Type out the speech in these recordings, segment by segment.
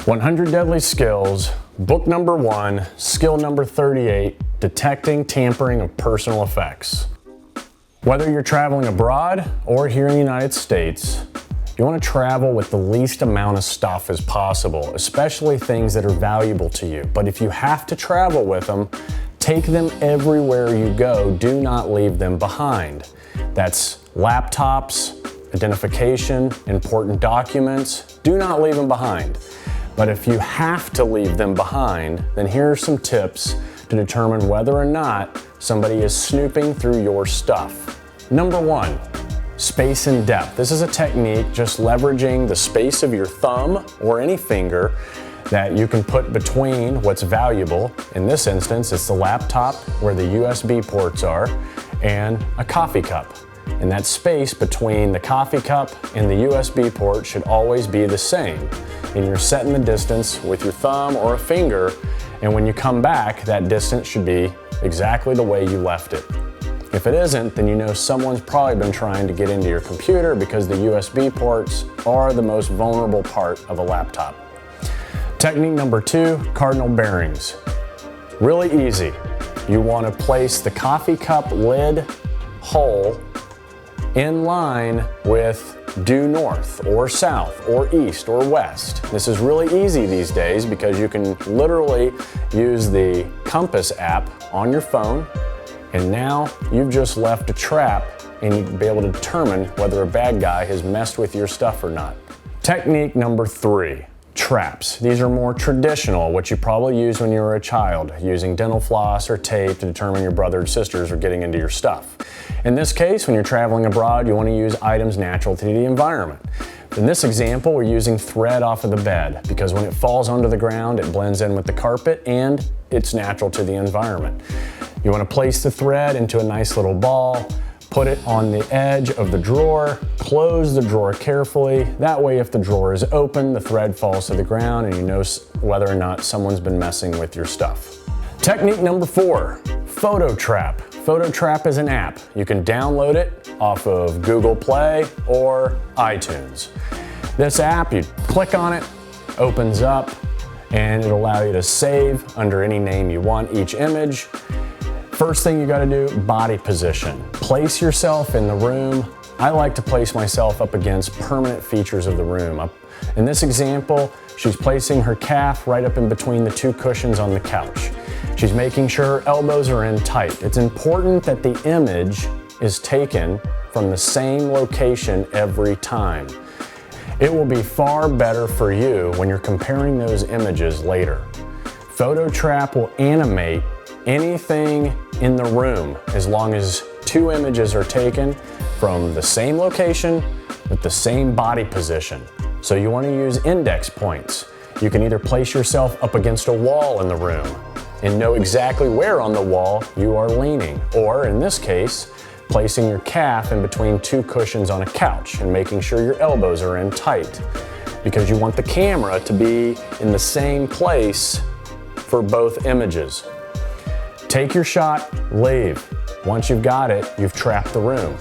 100 Deadly Skills, book number 1, skill number 38, detecting tampering of personal effects. Whether you're traveling abroad or here in the United States, you want to travel with the least amount of stuff as possible, especially things that are valuable to you. But if you have to travel with them, take them everywhere you go. Do not leave them behind. That's laptops, identification, important documents. Do not leave them behind. But if you have to leave them behind, then here are some tips to determine whether or not somebody is snooping through your stuff. Number 1, space and depth. This is a technique just leveraging the space of your thumb or any finger that you can put between what's valuable. In this instance, it's the laptop where the USB ports are and a coffee cup. And that space between the coffee cup and the USB port should always be the same. And you're setting the distance with your thumb or a finger, and when you come back, that distance should be exactly the way you left it. If it isn't, then you know someone's probably been trying to get into your computer because the USB ports are the most vulnerable part of a laptop. Technique number 2, cardinal bearings. Really easy. You want to place the coffee cup lid hole in line with due north or south or east or west. This is really easy these days because you can literally use the compass app on your phone, and now you've just left a trap and you can be able to determine whether a bad guy has messed with your stuff or not. Technique number 3, traps. These are more traditional, what you probably used when you were a child, using dental floss or tape to determine your brother or sisters are getting into your stuff. In this case, when you're traveling abroad, you want to use items natural to the environment. In this example, we're using thread off of the bed because when it falls onto the ground, it blends in with the carpet and it's natural to the environment. You want to place the thread into a nice little ball, put it on the edge of the drawer, close the drawer carefully. That way, if the drawer is open, the thread falls to the ground and you know whether or not someone's been messing with your stuff. Technique number 4, photo trap. Photo Trap is an app. You can download it off of Google Play or iTunes. This app, you click on it, opens up, and it'll allow you to save under any name you want each image. First thing you gotta do, body position. Place yourself in the room. I like to place myself up against permanent features of the room. In this example, she's placing her calf right up in between the 2 cushions on the couch. She's making sure her elbows are in tight. It's important that the image is taken from the same location every time. It will be far better for you when you're comparing those images later. Photo Trap will animate anything in the room as long as 2 images are taken from the same location with the same body position. So you want to use index points. You can either place yourself up against a wall in the room and know exactly where on the wall you are leaning, or in this case, placing your calf in between 2 cushions on a couch and making sure your elbows are in tight because you want the camera to be in the same place for both images. Take your shot, leave. Once you've got it, you've trapped the room.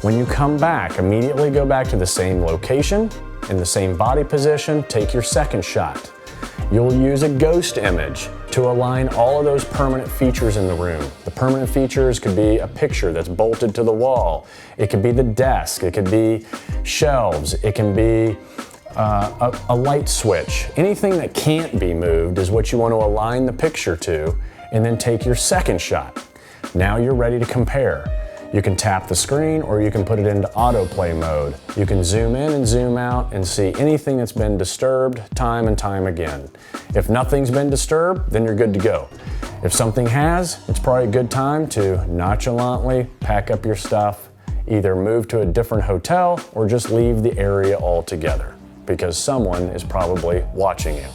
When you come back, immediately go back to the same location, in the same body position, take your second shot. You'll use a ghost image to align all of those permanent features in the room. The permanent features could be a picture that's bolted to the wall. It could be the desk. It could be shelves. It can be a light switch. Anything that can't be moved is what you want to align the picture to, and then take your second shot. Now you're ready to compare. You can tap the screen or you can put it into autoplay mode. You can zoom in and zoom out and see anything that's been disturbed time and time again. If nothing's been disturbed, then you're good to go. If something has, it's probably a good time to nonchalantly pack up your stuff, either move to a different hotel or just leave the area altogether because someone is probably watching you.